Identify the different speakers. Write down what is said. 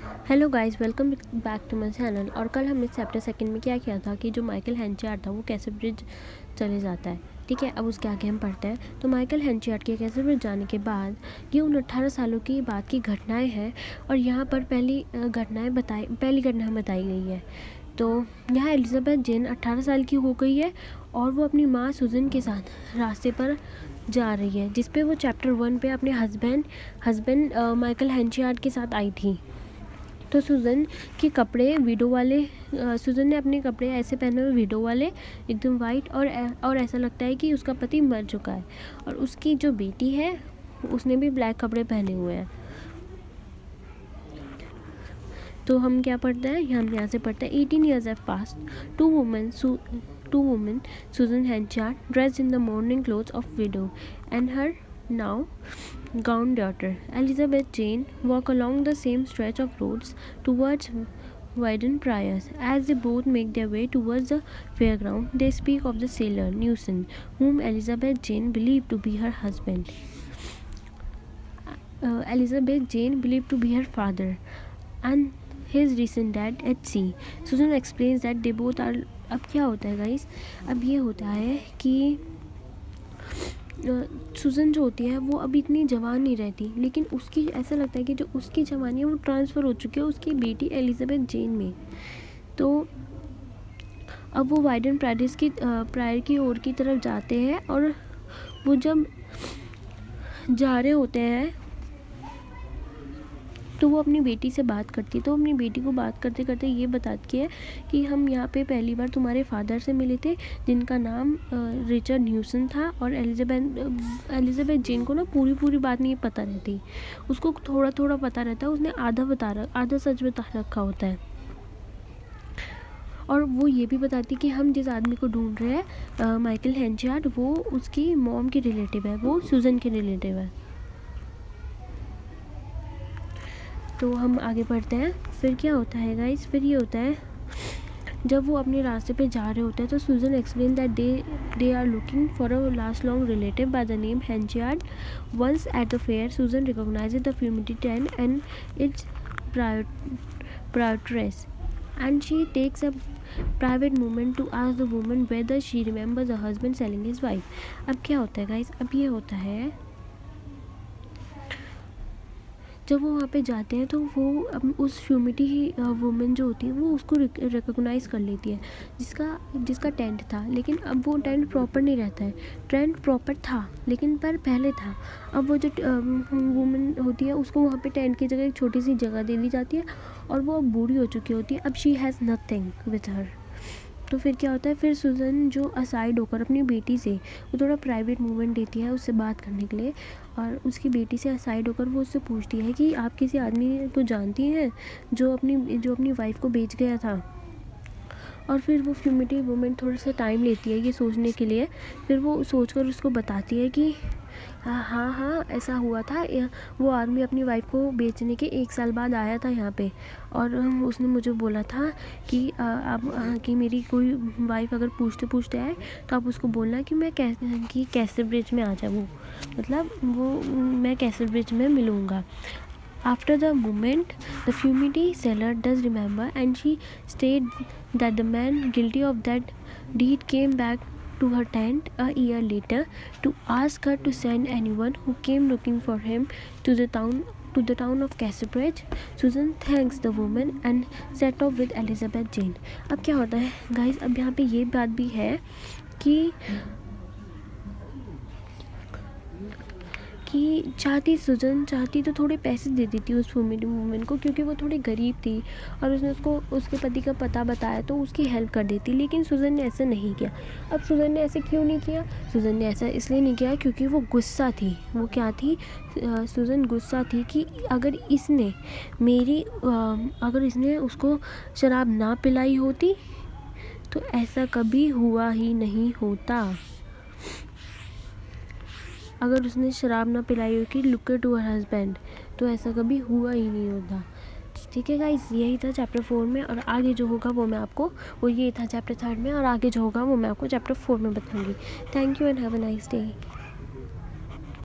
Speaker 1: Hello guys, welcome back to my channel. और कल हमने चैप्टर सेकंड में क्या किया था कि जो माइकल हेंशियार्ड था वो कैसे ब्रिज चले जाता है। ठीक है, अब उसके आगे हम पढ़ते हैं। तो माइकल हेंशियार्ड के कैसे ब्रिज जाने के बाद ये उन 18 सालों की बात की घटनाएं हैं। और यहाँ पर पहली घटना बताई गई है। तो यहाँ एलिजाबेथ जेन 18 साल की हो गई है और वो अपनी माँ सुजन के साथ रास्ते पर जा रही है, जिसपे वो चैप्टर 1 पे अपने हस्बैंड माइकल हेंशियार्ड के साथ आई थी। तो सुजन के कपड़े विडो वाले, सुजन ने अपने कपड़े ऐसे पहने हुए विडो वाले, एकदम वाइट, और ऐसा लगता है कि उसका पति मर चुका है। और उसकी जो बेटी है उसने भी ब्लैक कपड़े पहने हुए हैं। तो हम क्या पढ़ते हैं, हम यहाँ से पढ़ते हैं 18 years have passed. Two women, Susan Henchard, dressed in the mourning clothes of widow, and her now gone daughter, Elizabeth Jane, walk along the same stretch of roads towards Wyden Priors. As they both make their way towards the fairground, they speak of the sailor, Newson, whom Elizabeth Jane believed to be her husband. Elizabeth Jane believed to be her father, and his recent death at sea. Susan explains that they both are. अब क्या होता है guys, अब ये होता है कि सुजन जो होती है वो अभी इतनी जवान नहीं रहती, लेकिन उसकी ऐसा लगता है कि जो उसकी जवानी है वो ट्रांसफ़र हो चुकी है उसकी बेटी एलिजाबेथ जेन में। तो अब वो वाइडन प्रायर की ओर की तरफ जाते हैं, और वो जब जा रहे होते हैं तो वो अपनी बेटी से बात करती है। तो अपनी बेटी को बात करते करते ये बताती है कि हम यहाँ पे पहली बार तुम्हारे फादर से मिले थे, जिनका नाम रिचर्ड न्यूसन था। और एलिजाबेथ जेन को ना पूरी बात नहीं पता रहती, उसको थोड़ा थोड़ा पता रहता है। उसने आधा सच बता रखा होता है। और वो ये भी बताती कि हम जिस आदमी को ढूंढ रहे हैं, माइकल हेंशियार्ड, वो उसकी मॉम के रिलेटिव है, वो सुजन के रिलेटिव है। तो हम आगे बढ़ते हैं। फिर क्या होता है गाइस, फिर ये होता है जब वो अपने रास्ते पे जा रहे होते हैं तो Susan explain that they are looking for a last long relative by the name Henchard. Once at the fair Susan recognizes the furmity tent and its proprietress, and she takes a private moment to ask the woman whether she remembers her husband selling his wife. अब क्या होता है guys, अब ये होता है जब वो वहाँ पे जाते हैं तो वो उस फ्यूमिटी वुमेन जो होती है वो उसको रिकॉग्नाइज़ कर लेती है, जिसका टेंट था। लेकिन अब वो टेंट प्रॉपर नहीं रहता है, टेंट प्रॉपर था लेकिन पर पहले था। अब वो जो वुमेन होती है उसको वहाँ पे टेंट की जगह एक छोटी सी जगह दे दी जाती है, और वो अब बूढ़ी हो चुकी होती है। अब she has nothing with her. तो फिर क्या होता है, फिर सुजन जो असाइड होकर अपनी बेटी से वो थोड़ा प्राइवेट मूवमेंट देती है उससे बात करने के लिए, और उसकी बेटी से असाइड होकर वो उससे पूछती है कि आप किसी आदमी को जानती हैं जो अपनी वाइफ को बेच गया था। और फिर वो फ्यूमिटी वूमेन थोड़ा सा टाइम लेती है ये सोचने के लिए। फिर वो सोचकर उसको बताती है कि हाँ ऐसा हुआ था, वो आदमी अपनी वाइफ को बेचने के 1 साल बाद आया था यहाँ पे, और उसने मुझे बोला था कि कि मेरी कोई वाइफ अगर पूछते आए तो आप उसको बोलना कि कैसर ब्रिज में आ जाए, वो मतलब वो मैं कैसर ब्रिज में मिलूँगा। After the moment, the fumity seller does remember, and she stated that the man guilty of that deed came back to her tent a year later to ask her to send anyone who came looking for him to the town of Casterbridge. Susan thanks the woman and set off with Elizabeth Jane. अब क्या होता है guys, अब यहाँ पे ये बात भी है कि सुजन चाहती तो थोड़े पैसे दे देती उस फ्यूमिटी वूमेन को, क्योंकि वो थोड़ी गरीब थी और उसने उसको उसके पति का पता बताया तो उसकी हेल्प कर देती। लेकिन सुजन ने ऐसा नहीं किया। अब सुजन ने ऐसे क्यों नहीं किया, सुजन ने ऐसा इसलिए नहीं किया क्योंकि वो गुस्सा थी। वो क्या थी, सुजन गुस्सा थी कि अगर इसने उसको शराब ना पिलाई होती तो ऐसा कभी हुआ ही नहीं होता। अगर उसने शराब ना पिलाई होगी लुक टू हर हस्बैंड तो ऐसा कभी हुआ ही नहीं होता। ठीक है गाइस, यही था चैप्टर 4 में, और आगे जो होगा वो ये था चैप्टर 3 में, और आगे जो होगा वो मैं आपको चैप्टर 4 में बताऊंगी। Thank you and have a nice day.